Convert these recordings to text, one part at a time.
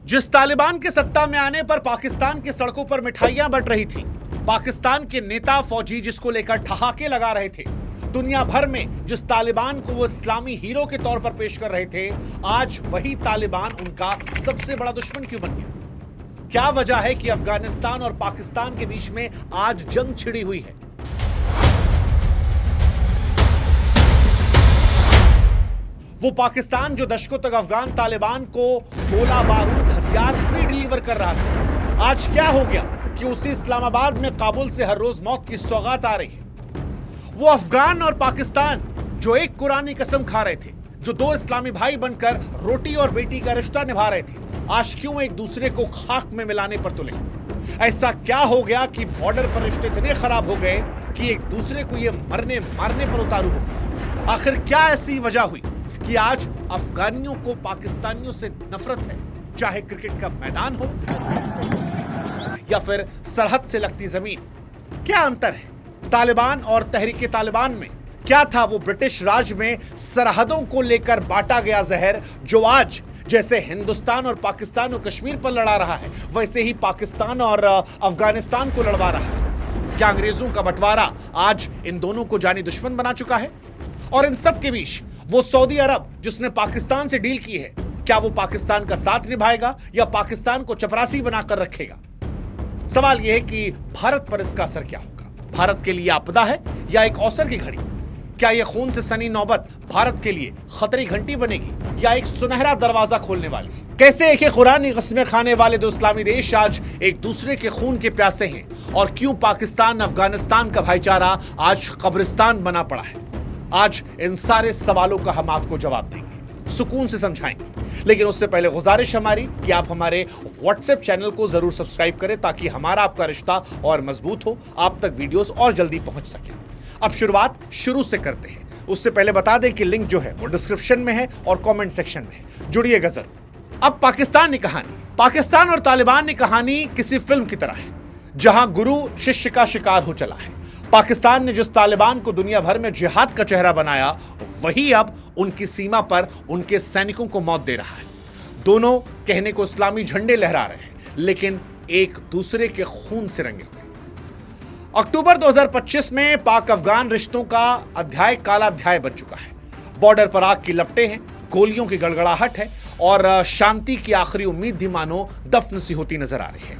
जिस तालिबान के सत्ता में आने पर पाकिस्तान की सड़कों पर मिठाइयां बंट रही थी, पाकिस्तान के नेता फौजी जिसको लेकर ठहाके लगा रहे थे, दुनिया भर में जिस तालिबान को वो इस्लामी हीरो के तौर पर पेश कर रहे थे, आज वही तालिबान उनका सबसे बड़ा दुश्मन क्यों बन गया? क्या वजह है कि अफगानिस्तान और पाकिस्तान के बीच में आज जंग छिड़ी हुई है? वो पाकिस्तान जो दशकों तक अफगान तालिबान को गोला बारूद हथियार फ्री डिलीवर कर रहा था, आज क्या हो गया कि उसी इस्लामाबाद में काबुल से हर रोज मौत की सौगात आ रही है? वो अफगान और पाकिस्तान जो एक कुरानी कसम खा रहे थे, जो दो इस्लामी भाई बनकर रोटी और बेटी का रिश्ता निभा रहे थे, आज क्यों एक दूसरे को खाक में मिलाने पर तुले? ऐसा क्या हो गया कि बॉर्डर पर रिश्ते इतने खराब हो गए कि एक दूसरे को ये मरने मारने पर उतारू हो गए? आखिर क्या ऐसी वजह हुई कि आज अफगानियों को पाकिस्तानियों से नफरत है, चाहे क्रिकेट का मैदान हो या फिर सरहद से लगती जमीन? क्या अंतर है तालिबान और तहरीके तालिबान में? क्या था वो ब्रिटिश राज में सरहदों को लेकर बांटा गया जहर जो आज जैसे हिंदुस्तान और पाकिस्तान और कश्मीर पर लड़ा रहा है, वैसे ही पाकिस्तान और अफगानिस्तान को लड़वा रहा है? क्या अंग्रेजों का बंटवारा आज इन दोनों को जानी दुश्मन बना चुका है? और इन सब के बीच वो सऊदी अरब जिसने पाकिस्तान से डील की है, क्या वो पाकिस्तान का साथ निभाएगा या पाकिस्तान को चपरासी बनाकर रखेगा? सवाल यह है कि भारत पर इसका असर क्या होगा? भारत के लिए आपदा है या एक अवसर की घड़ी? क्या यह खून से सनी नौबत भारत के लिए खतरे घंटी बनेगी या एक सुनहरा दरवाजा खोलने वाली है? कैसे एक कुरानी कस्में खाने वाले दो इस्लामी देश आज एक दूसरे के खून के प्यासे हैं, और क्यों पाकिस्तान अफगानिस्तान का भाईचारा आज कब्रिस्तान बना पड़ा है? आज इन सारे सवालों का हम आपको जवाब देंगे, सुकून से समझाएंगे। लेकिन उससे पहले गुजारिश हमारी कि आप हमारे व्हाट्सएप चैनल को जरूर सब्सक्राइब करें ताकि हमारा आपका रिश्ता और मजबूत हो, आप तक वीडियोस और जल्दी पहुंच सके। अब शुरुआत शुरू से करते हैं। उससे पहले बता दें कि लिंक जो है वो डिस्क्रिप्शन में है और कमेंट सेक्शन में है, जुड़िएगा जरूर। अब पाकिस्तान और तालिबान की कहानी किसी फिल्म की तरह है जहां गुरु शिष्य का शिकार हो चला है। पाकिस्तान ने जिस तालिबान को दुनिया भर में जिहाद का चेहरा बनाया, वही अब उनकी सीमा पर उनके सैनिकों को मौत दे रहा है। दोनों कहने को इस्लामी झंडे लहरा रहे हैं, लेकिन एक दूसरे के खून से रंगे हुए। अक्टूबर 2025 में पाक अफगान रिश्तों का अध्याय काला अध्याय बन चुका है। बॉर्डर पर आग की लपटें हैं, गोलियों की गड़गड़ाहट है और शांति की आखिरी उम्मीद भी मानो दफन सी होती नजर आ रही है।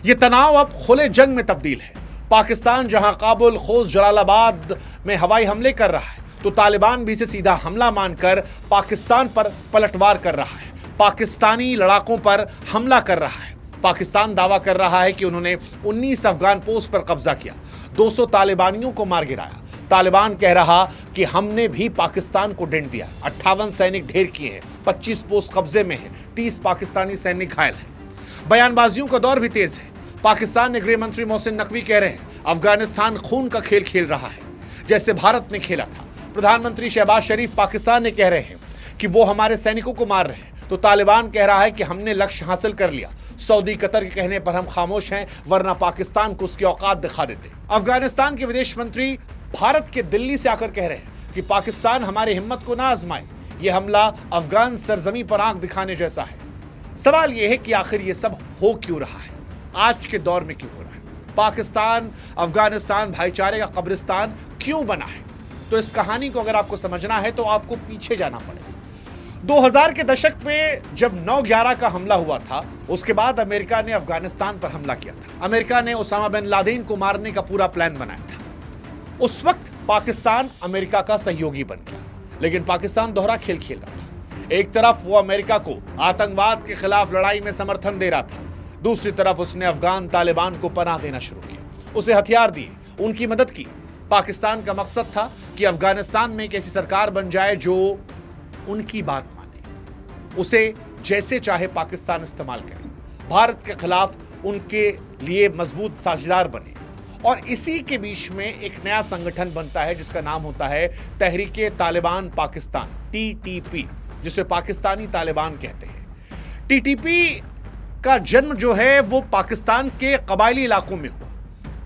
यह तनाव अब खुले जंग में तब्दील है। पाकिस्तान जहां काबुल, खोस्त, जलालाबाद में हवाई हमले कर रहा है, तो तालिबान भी इसे सीधा हमला मानकर पाकिस्तान पर पलटवार कर रहा है, पाकिस्तानी लड़ाकों पर हमला कर रहा है। पाकिस्तान दावा कर रहा है कि उन्होंने 19 अफगान पोस्ट पर कब्जा किया, 200 तालिबानियों को मार गिराया। तालिबान कह रहा कि हमने भी पाकिस्तान को डेंट दिया, 58 सैनिक ढेर किए हैं, 25 पोस्ट कब्जे में हैं, 30 पाकिस्तानी सैनिक घायल हैं। बयानबाजियों का दौर भी तेज है। पाकिस्तान ने गृह मंत्री मोहसिन नकवी कह रहे हैं अफगानिस्तान खून का खेल खेल रहा है जैसे भारत ने खेला था। प्रधानमंत्री शहबाज शरीफ पाकिस्तान ने कह रहे हैं कि वो हमारे सैनिकों को मार रहे हैं, तो तालिबान कह रहा है कि हमने लक्ष्य हासिल कर लिया। सऊदी कतर के कहने पर हम खामोश हैं, वरना पाकिस्तान को उसकी औकात दिखा देते। अफगानिस्तान के विदेश मंत्री भारत के दिल्ली से आकर कह रहे हैं कि पाकिस्तान हमारी हिम्मत को ना आजमाए, यह हमला अफगान सरजमी पर आंख दिखाने जैसा है। सवाल यह है कि आखिर यह सब हो क्यों रहा है, आज के दौर में क्यों हो रहा है? पाकिस्तान अफगानिस्तान भाईचारे का कब्रिस्तान क्यों बना है? तो इस कहानी को अगर आपको समझना है तो आपको पीछे जाना पड़ेगा। 2000 के दशक में जब 9/11 का हमला हुआ था, उसके बाद अमेरिका ने अफगानिस्तान पर हमला किया था। अमेरिका ने ओसामा बिन लादेन को मारने का पूरा प्लान बनाया था। उस वक्त पाकिस्तान अमेरिका का सहयोगी बन गया, लेकिन पाकिस्तान दोहरा खेल खेल रहा था। एक तरफ वो अमेरिका को आतंकवाद के खिलाफ लड़ाई में समर्थन दे रहा था, दूसरी तरफ उसने अफगान तालिबान को पनाह देना शुरू किया, उसे हथियार दिए, उनकी मदद की। पाकिस्तान का मकसद था कि अफगानिस्तान में एक ऐसी सरकार बन जाए जो उनकी बात माने, उसे जैसे चाहे पाकिस्तान इस्तेमाल करे, भारत के खिलाफ उनके लिए मजबूत साझेदार बने। और इसी के बीच में एक नया संगठन बनता है जिसका नाम होता है तहरीके तालिबान पाकिस्तान, TTP, जिसे पाकिस्तानी तालिबान कहते हैं। TTP का जन्म जो है वो पाकिस्तान के कबायली इलाकों में हुआ,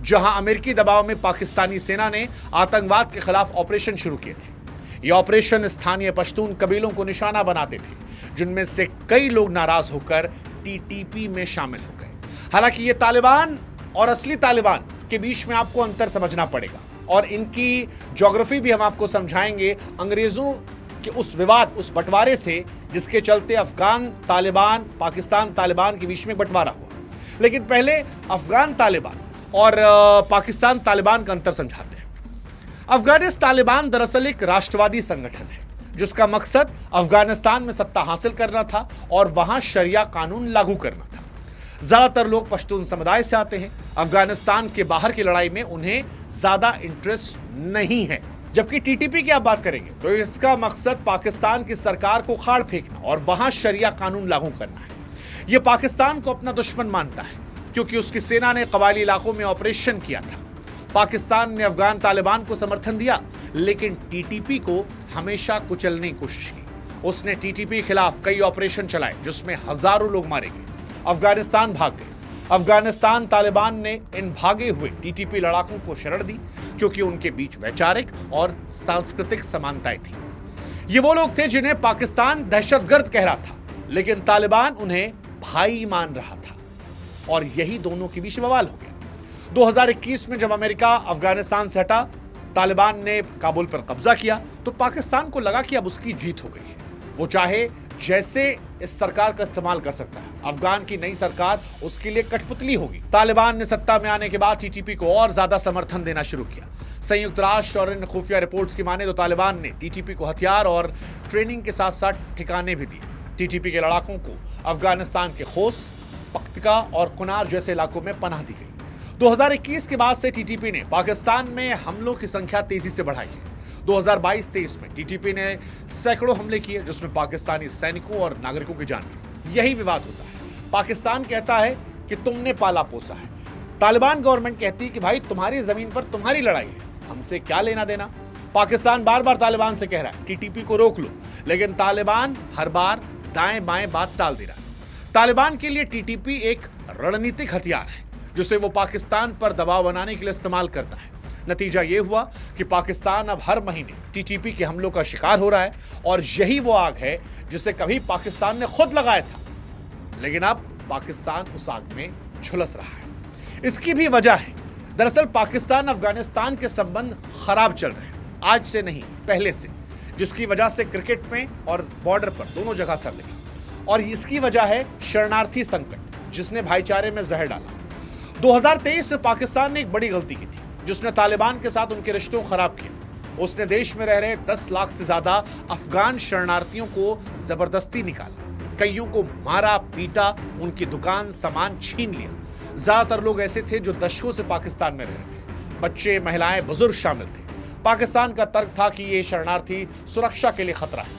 जहां अमेरिकी दबाव में पाकिस्तानी सेना ने आतंकवाद के खिलाफ ऑपरेशन शुरू किए थे। ये ऑपरेशन स्थानीय पश्तून कबीलों को निशाना बनाते थे, जिनमें से कई लोग नाराज होकर टीटीपी में शामिल हो गए। हालांकि ये तालिबान और असली तालिबान के बीच में आपको अंतर समझना पड़ेगा और इनकी ज्योग्राफी भी हम आपको समझाएंगे अंग्रेजों के उस विवाद, उस बंटवारे से, जिसके चलते अफगान तालिबान, पाकिस्तान तालिबान के बीच में बंटवारा हुआ। लेकिन पहले अफगान तालिबान और पाकिस्तान तालिबान का अंतर समझाते हैं। अफगानिस्तान तालिबान दरअसल एक राष्ट्रवादी संगठन है जिसका मकसद अफगानिस्तान में सत्ता हासिल करना था और वहां शरिया कानून लागू करना था। ज्यादातर लोग पश्तून समुदाय से आते हैं। अफगानिस्तान के बाहर की लड़ाई में उन्हें ज्यादा इंटरेस्ट नहीं है। जबकि टीटीपी की आप बात करेंगे तो इसका मकसद पाकिस्तान की सरकार को उखाड़ फेंकना और वहां शरिया कानून लागू करना है। यह पाकिस्तान को अपना दुश्मन मानता है क्योंकि उसकी सेना ने कबायली इलाकों में ऑपरेशन किया था। पाकिस्तान ने अफगान तालिबान को समर्थन दिया लेकिन टीटीपी को हमेशा कुचलने की कोशिश की। उसने टीटीपी के खिलाफ कई ऑपरेशन चलाए जिसमें हजारों लोग मारे गए, अफगानिस्तान भाग गए। अफगानिस्तान तालिबान ने इन भागे हुए टीटीपी लड़ाकों को शरण दी क्योंकि उनके बीच वैचारिक और सांस्कृतिक समानताएं थी। ये वो लोग थे जिन्हें पाकिस्तान दहशतगर्द कह रहा था लेकिन तालिबान उन्हें भाई मान रहा था और यही दोनों के बीच बवाल हो गया। 2021 में जब अमेरिका अफगानिस्तान से हटा, तालिबान ने काबुल पर कब्जा किया तो पाकिस्तान को लगा कि अब उसकी जीत हो गई है। वो चाहे जैसे इस सरकार का इस्तेमाल कर सकता है। अफगान की नई सरकार उसके लिए कठपुतली होगी। तालिबान ने सत्ता में आने के बाद टीटीपी को और ज्यादा समर्थन देना शुरू किया। संयुक्त राष्ट्र और इन खुफिया रिपोर्ट्स की माने तो तालिबान ने टीटीपी को हथियार और ट्रेनिंग के साथ साथ ठिकाने भी दिए। टीटीपी के लड़ाकों को अफगानिस्तान के खोस, पख्तिका और कुनार जैसे इलाकों में पनाह दी गई। 2021 के बाद से टीटीपी ने पाकिस्तान में हमलों की संख्या तेजी से बढ़ाई है। 2022-23 में टीटीपी ने सैकड़ों हमले किए जिसमें पाकिस्तानी सैनिकों और नागरिकों की जान गई। यही विवाद होता है। पाकिस्तान कहता है कि तुमने पाला पोसा है, तालिबान गवर्नमेंट कहती है कि भाई तुम्हारी जमीन पर तुम्हारी लड़ाई है, हमसे क्या लेना देना। पाकिस्तान बार बार तालिबान से कह रहा है टीटीपी को रोक लो, लेकिन तालिबान हर बार दाएं बाएं बात टाल दे रहा है। तालिबान के लिए टीटीपी एक रणनीतिक हथियार है जिसे वो पाकिस्तान पर दबाव बनाने के लिए इस्तेमाल करता है। नतीजा ये हुआ कि पाकिस्तान अब हर महीने टीटीपी के हमलों का शिकार हो रहा है और यही वो आग है जिसे कभी पाकिस्तान ने खुद लगाया था, लेकिन अब पाकिस्तान उस आग में झुलस रहा है। इसकी भी वजह है, दरअसल पाकिस्तान अफगानिस्तान के संबंध खराब चल रहे हैं, आज से नहीं पहले से, जिसकी वजह से क्रिकेट में और बॉर्डर पर दोनों जगह असर दिखा। और इसकी वजह है शरणार्थी संकट जिसने भाईचारे में जहर डाला। 2023 में पाकिस्तान ने एक बड़ी गलती की थी जिसने तालिबान के साथ उनके रिश्तों को खराब किया। उसने देश में रह रहे 10 लाख से ज्यादा अफगान शरणार्थियों को जबरदस्ती निकाला, कईयों को मारा पीटा, उनकी दुकान सामान छीन लिया। ज्यादातर लोग ऐसे थे जो दशकों से पाकिस्तान में रह रहे थे, बच्चे, महिलाएं, बुजुर्ग शामिल थे। पाकिस्तान का तर्क था कि ये शरणार्थी सुरक्षा के लिए खतरा है,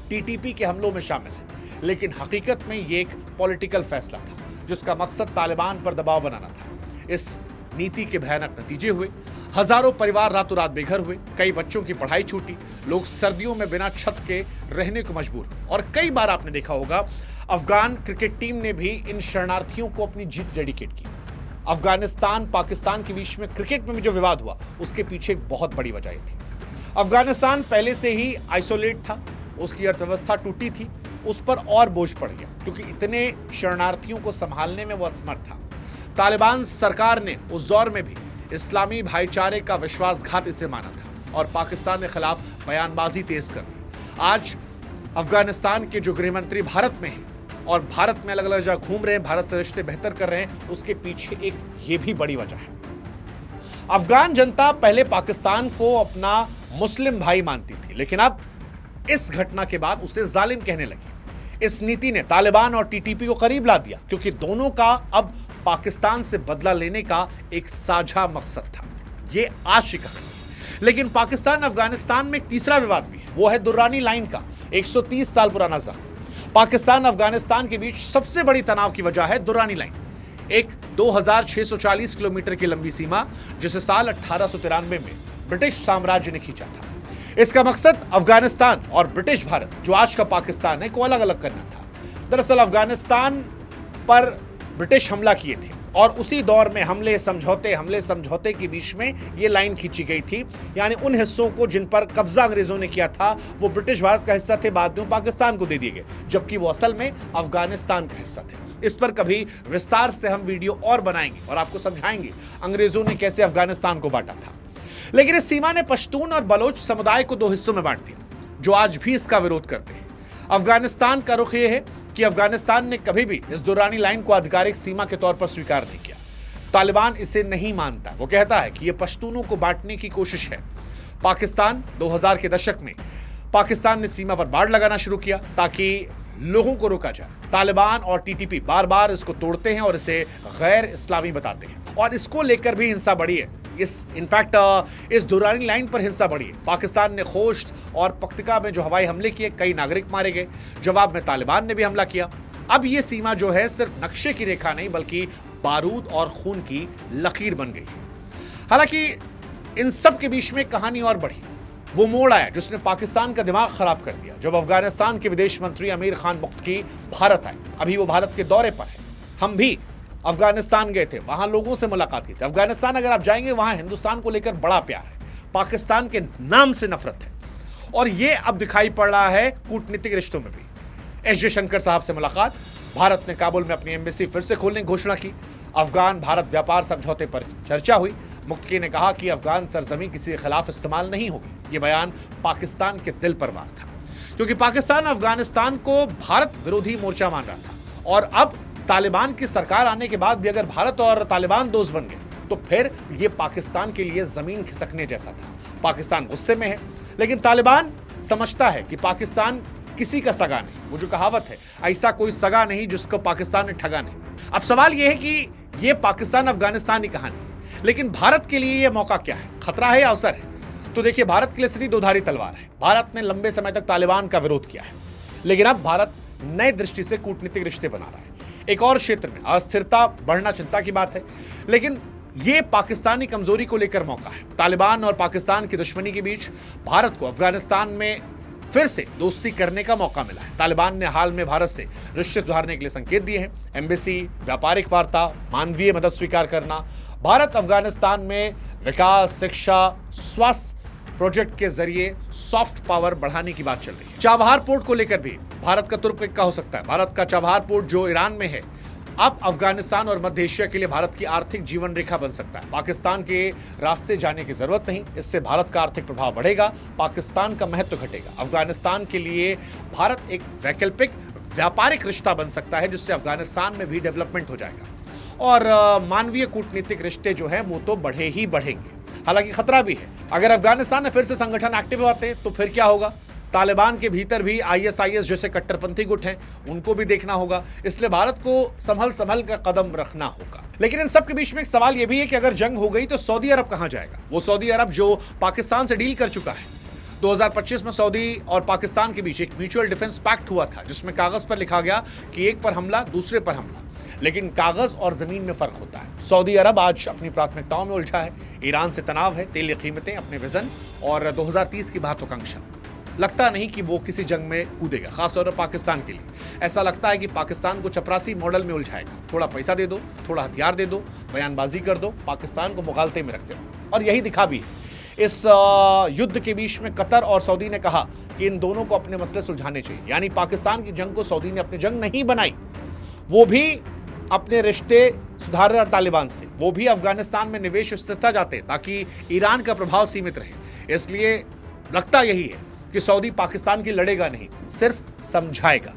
टीटीपी के हमलों में शामिल है, लेकिन हकीकत में ये एक पॉलिटिकल फैसला था जिसका मकसद तालिबान पर दबाव बनाना था। इस नीति के भयानक नतीजे हुए, हजारों परिवार रातों रात बेघर हुए, कई बच्चों की पढ़ाई छूटी, लोग सर्दियों में बिना छत के रहने को मजबूर हुए। और कई बार आपने देखा होगा अफगान क्रिकेट टीम ने भी इन शरणार्थियों को अपनी जीत डेडिकेट की। अफगानिस्तान पाकिस्तान के बीच में क्रिकेट में भी जो विवाद हुआ उसके पीछे एक बहुत बड़ी वजह थी। अफगानिस्तान पहले से ही आइसोलेट था, उसकी अर्थव्यवस्था टूटी थी, उस पर और बोझ पड़ गया क्योंकि इतने शरणार्थियों को संभालने में वो असमर्थ था। तालिबान सरकार ने उस दौर में भी इस्लामी भाईचारे का विश्वासघात इसे माना था और पाकिस्तान के खिलाफ बयानबाजी तेज कर दी। आज अफगानिस्तान के जो गृहमंत्री भारत में हैं और भारत में अलग अलग जगह घूम रहे हैं, भारत से रिश्ते बेहतर कर रहे हैं, उसके पीछे एक ये भी बड़ी वजह है। अफगान जनता पहले पाकिस्तान को अपना मुस्लिम भाई मानती थी, लेकिन अब इस घटना के बाद उसे जालिम कहने लगी। इस नीति ने तालिबान और टीटीपी को करीब ला दिया क्योंकि दोनों का अब पाकिस्तान से बदला लेने का एक साझा मकसद था। ये आज की कहानी है। लेकिन पाकिस्तान अफगानिस्तान में एक तीसरा विवाद भी है, वो है दुर्रानी लाइन का 130 साल पुराना जख्म। पाकिस्तान अफगानिस्तान के बीच सबसे बड़ी तनाव की वजह है दुर्रानी लाइन, एक 2640 किलोमीटर की लंबी सीमा जिसे साल 1893 में ब्रिटिश साम्राज्य ने खींचा था। इसका मकसद अफगानिस्तान और ब्रिटिश भारत, जो आज का पाकिस्तान है, को अलग अलग करना था। दरअसल अफगानिस्तान पर ब्रिटिश हमला किए थे और उसी दौर में हमले समझौते के बीच में ये लाइन खींची गई थी, यानी उन हिस्सों को जिन पर कब्जा अंग्रेजों ने किया था वो ब्रिटिश भारत का हिस्सा थे, बाद में पाकिस्तान को दे दिए गए, जबकि वो असल में अफगानिस्तान का हिस्सा थे। इस पर कभी विस्तार से हम वीडियो और बनाएंगे और आपको समझाएंगे अंग्रेजों ने कैसे अफगानिस्तान को बांटा था। लेकिन इस सीमा ने पश्तून और बलोच समुदाय को दो हिस्सों में बांट दिया, जो आज भी इसका विरोध करते हैं। अफगानिस्तान का रुख यह है कि अफगानिस्तान ने कभी भी इस दुरानी लाइन को आधिकारिक सीमा के तौर पर स्वीकार नहीं किया। तालिबान इसे नहीं मानता। वो कहता है कि यह पश्तूनों को बांटने की कोशिश है। पाकिस्तान 2000 के दशक में पाकिस्तान ने सीमा पर बाड़ लगाना शुरू किया ताकि लोगों को रोका जाए। तालिबान और टीटीपी बार बार इसको तोड़ते हैं और इसे गैर इस्लामी बताते हैं और इसको लेकर भी हिंसा बढ़ी है। इस दुरानी लाइन पर हिंसा बढ़ी है। पाकिस्तान ने खोश्त और पख्तिका में जो हवाई हमले किए, कई नागरिक मारे गए। जवाब में तालिबान ने भी हमला किया। अब ये सीमा जो है सिर्फ नक्शे की रेखा नहीं बल्कि बारूद और खून की लकीर बन गई। हालांकि इन सब के बीच में कहानी और बढ़ी। वो मोड़ आया जिसने पाकिस्तान का दिमाग खराब कर दिया जब अफगानिस्तान के विदेश मंत्री अमीर खान मुक्तकी भारत आए। अभी वो भारत के दौरे पर है। हम भी अफगानिस्तान गए थे, वहां लोगों से मुलाकात की थी। अफगानिस्तान अगर आप जाएंगे वहां हिंदुस्तान को लेकर बड़ा प्यार है, पाकिस्तान के नाम से नफरत है और ये अब दिखाई पड़ रहा है कूटनीतिक रिश्तों में भी। एस जयशंकर साहब से मुलाकात, भारत ने काबुल में अपनी एम्बेसी फिर से खोलने की घोषणा की। अफगान भारत व्यापार समझौते पर चर्चा हुई। मुक्तकी ने कहा कि अफगान सरजमी किसी के खिलाफ इस्तेमाल नहीं होगी। ये बयान पाकिस्तान के दिल पर वार था क्योंकि पाकिस्तान अफगानिस्तान को भारत विरोधी मोर्चा मान रहा था और अब तालिबान की सरकार आने के बाद भी अगर भारत और तालिबान दोस्त बन गए तो फिर ये पाकिस्तान के लिए जमीन खिसकने जैसा था। पाकिस्तान गुस्से में है लेकिन तालिबान समझता है कि पाकिस्तान किसी का सगा नहीं। वो जो कहावत है, ऐसा कोई सगा नहीं जिसको पाकिस्तान ने ठगा नहीं। अब सवाल यह है कि ये पाकिस्तान अफगानिस्तान की कहानी है, लेकिन भारत के लिए यह मौका क्या है, खतरा है या अवसर है? तो देखिए, भारत के लिए स्थिति दोधारी तलवार है। भारत ने लंबे समय तक तालिबान का विरोध किया है, लेकिन अब भारत नए दृष्टि से कूटनीतिक रिश्ते बना रहा है। एक और क्षेत्र में अस्थिरता बढ़ना चिंता की बात है, लेकिन यह पाकिस्तानी कमजोरी को लेकर मौका है। तालिबान और पाकिस्तान की दुश्मनी के बीच भारत को अफगानिस्तान में फिर से दोस्ती करने का मौका मिला है। तालिबान ने हाल में भारत से रिश्ते सुधारने के लिए संकेत दिए हैं। एम्बेसी, व्यापारिक वार्ता, मानवीय मदद स्वीकार करना। भारत अफगानिस्तान में विकास, शिक्षा, स्वास्थ्य प्रोजेक्ट के जरिए सॉफ्ट पावर बढ़ाने की बात चल रही है। चाबहार पोर्ट को लेकर भी भारत का तुर्क हो सकता है। भारत का चाबहार पोर्ट जो ईरान में है, अब अफगानिस्तान और मध्य एशिया के लिए भारत की आर्थिक जीवन रेखा बन सकता है। पाकिस्तान के रास्ते जाने की जरूरत नहीं, इससे भारत का आर्थिक प्रभाव बढ़ेगा, पाकिस्तान का महत्व घटेगा। अफगानिस्तान के लिए भारत एक वैकल्पिक व्यापारिक रिश्ता बन सकता है जिससे अफगानिस्तान में भी डेवलपमेंट हो जाएगा और मानवीय कूटनीतिक रिश्ते जो हैं वो तो बढ़े ही बढ़ेंगे। हालांकि खतरा भी है, अगर अफगानिस्तान में फिर से संगठन एक्टिव होते तो फिर क्या होगा? तालिबान के भीतर भी आईएसआईएस जैसे कट्टरपंथी गुट हैं, उनको भी देखना होगा। इसलिए भारत को संभल कर कदम रखना होगा। लेकिन इन सब के बीच में एक सवाल यह भी है कि अगर जंग हो गई तो सऊदी अरब कहां जाएगा? वो सऊदी अरब जो पाकिस्तान से डील कर चुका है। 2025 में सऊदी और पाकिस्तान के बीच एक म्यूचुअल डिफेंस पैक्ट हुआ था जिसमें कागज पर लिखा गया कि एक पर हमला, दूसरे पर हमला, लेकिन कागज और जमीन में फर्क होता है। सऊदी अरब आज अपनी प्राथमिकताओं में उलझा है। ईरान से तनाव है, तेल की कीमतें, अपने विजन और 2030 की महत्वाकांक्षा। लगता नहीं कि वो किसी जंग में कूदेगा, खासतौर पर पाकिस्तान के लिए। ऐसा लगता है कि पाकिस्तान को चपरासी मॉडल में उलझाएगा। थोड़ा पैसा दे दो, थोड़ा हथियार दे दो, बयानबाजी कर दो, पाकिस्तान को मुगालते में रखते रहो। और यही दिखा भी। इस युद्ध के बीच में कतर और सऊदी ने कहा कि इन दोनों को अपने मसले सुलझाने चाहिए। यानी पाकिस्तान की जंग को सऊदी ने अपनी जंग नहीं बनाई, वो भी अपने रिश्ते सुधार रहा तालिबान से। वो भी अफगानिस्तान में निवेश स्थिरता चाहते ताकि ईरान का प्रभाव सीमित रहे। इसलिए लगता यही है कि सऊदी पाकिस्तान की लड़ेगा नहीं, सिर्फ समझाएगा।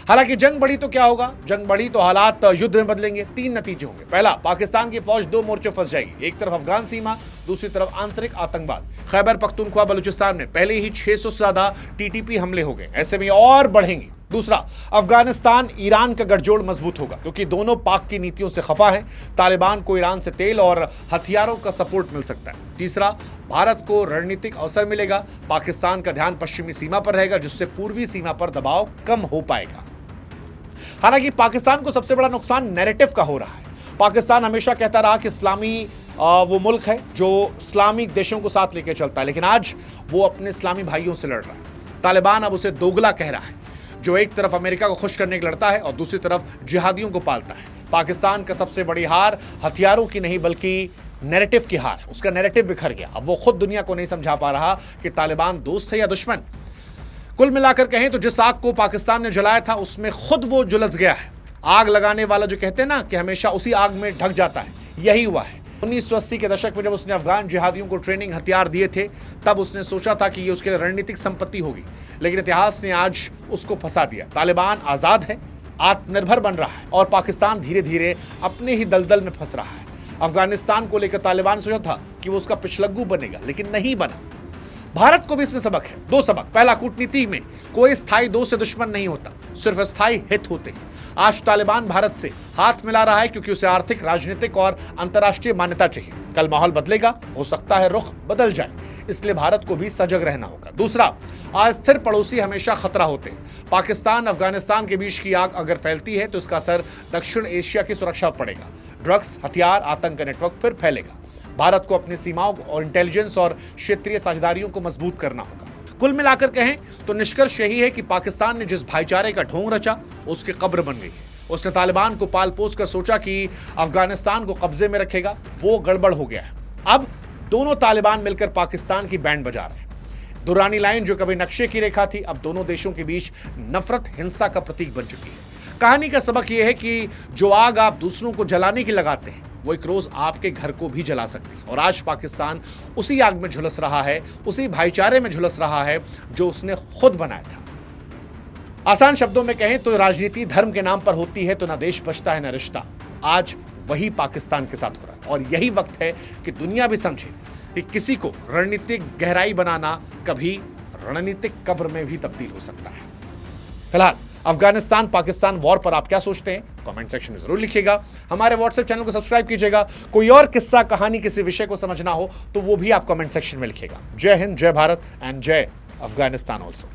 हालांकि जंग बढ़ी तो क्या होगा? जंग बढ़ी तो हालात युद्ध में बदलेंगे। 3 नतीजे होंगे। पहला, पाकिस्तान की फौज 2 मोर्चों फंस जाएगी। एक तरफ अफगान सीमा, दूसरी तरफ आंतरिक आतंकवाद। खैबर पख्तूनख्वा बलूचिस्तान में पहले ही 600 से ज्यादा टीटीपी हमले हो गए, ऐसे में और बढ़ेंगे। दूसरा, अफगानिस्तान ईरान का गठजोड़ मजबूत होगा क्योंकि दोनों पाक की नीतियों से खफा है। तालिबान को ईरान से तेल और हथियारों का सपोर्ट मिल सकता है। तीसरा, भारत को रणनीतिक अवसर मिलेगा। पाकिस्तान का ध्यान पश्चिमी सीमा पर रहेगा जिससे पूर्वी सीमा पर दबाव कम हो पाएगा। हालांकि पाकिस्तान को सबसे बड़ा नुकसान नैरेटिव का हो रहा है। पाकिस्तान हमेशा कहता रहा कि इस्लामी वो मुल्क है जो इस्लामी देशों को साथ लेकर चलता है, लेकिन आज वो अपने इस्लामी भाइयों से लड़ रहा है। तालिबान अब उसे दोगला कह रहा है। जो एक तरफ अमेरिका को खुश करने के लड़ता है और दूसरी तरफ जिहादियों को पालता है। पाकिस्तान का सबसे बड़ी हार हथियारों की नहीं बल्कि नैरेटिव की हार है। उसका नैरेटिव बिखर गया। अब वो खुद दुनिया को नहीं समझा पा रहा कि तालिबान दोस्त है या दुश्मन। कुल मिलाकर कहें तो जिस आग को पाकिस्तान ने जलाया था उसमें खुद वो जुलस गया है। आग लगाने वाला जो कहते हैं ना कि हमेशा उसी आग में ढक जाता है, यही हुआ है। 1980 के दशक में जब उसने अफगान जिहादियों को ट्रेनिंग हथियार दिए थे तब उसने सोचा था कि ये उसके लिए रणनीतिक संपत्ति होगी, लेकिन इतिहास ने आज उसको फंसा दिया। तालिबान आज़ाद है, आत्मनिर्भर बन रहा है और पाकिस्तान धीरे धीरे अपने ही दलदल में फंस रहा है। अफगानिस्तान को लेकर तालिबान सोचा था कि वो उसका पिछलग्गू बनेगा, लेकिन नहीं बना। भारत को भी इसमें सबक है, 2 सबक। पहला, कूटनीति में कोई स्थायी दोस्त से दुश्मन नहीं होता, सिर्फ स्थायी हित होते हैं। आज तालिबान भारत से हाथ मिला रहा है क्योंकि उसे आर्थिक, राजनीतिक और अंतर्राष्ट्रीय मान्यता चाहिए। कल माहौल बदलेगा, हो सकता है रुख बदल जाए, इसलिए भारत को भी सजग रहना होगा। दूसरा, अस्थिर पड़ोसी हमेशा खतरा होते हैं। पाकिस्तान अफगानिस्तान के बीच की आग अगर फैलती है तो इसका असर दक्षिण एशिया की सुरक्षा पर पड़ेगा। ड्रग्स, हथियार, आतंक का नेटवर्क फिर फैलेगा। भारत को अपनी सीमाओं और इंटेलिजेंस और क्षेत्रीय साझेदारियों को मजबूत करना होगा। कुल मिलाकर कहें तो निष्कर्ष यही है कि पाकिस्तान ने जिस भाईचारे का ढोंग रचा उसकी कब्र बन गई है। उसने तालिबान को पाल पोस कर सोचा कि अफगानिस्तान को कब्जे में रखेगा, वो गड़बड़ हो गया है। अब दोनों तालिबान मिलकर पाकिस्तान की बैंड बजा रहे हैं। दुरानी लाइन जो कभी नक्शे की रेखा थी अब दोनों देशों के बीच नफरत, हिंसा का प्रतीक बन चुकी है। कहानी का सबक यह है कि जो आग आप दूसरों को जलाने की लगाते हैं वो एक रोज आपके घर को भी जला सकती है। और आज पाकिस्तान उसी आग में झुलस रहा है, उसी भाईचारे में झुलस रहा है जो उसने खुद बनाया था। आसान शब्दों में कहें तो राजनीति धर्म के नाम पर होती है तो ना देश बचता है ना रिश्ता। आज वही पाकिस्तान के साथ हो रहा है और यही वक्त है कि दुनिया भी समझे कि किसी को रणनीतिक गहराई बनाना कभी रणनीतिक कब्र में भी तब्दील हो सकता है। फिलहाल अफगानिस्तान पाकिस्तान वॉर पर आप क्या सोचते हैं कमेंट सेक्शन में जरूर लिखिएगा। हमारे व्हाट्सएप चैनल को सब्सक्राइब कीजिएगा। कोई और किस्सा, कहानी, किसी विषय को समझना हो तो वो भी आप कमेंट सेक्शन में लिखिएगा। जय हिंद, जय भारत एंड जय अफगानिस्तान ऑल्सो।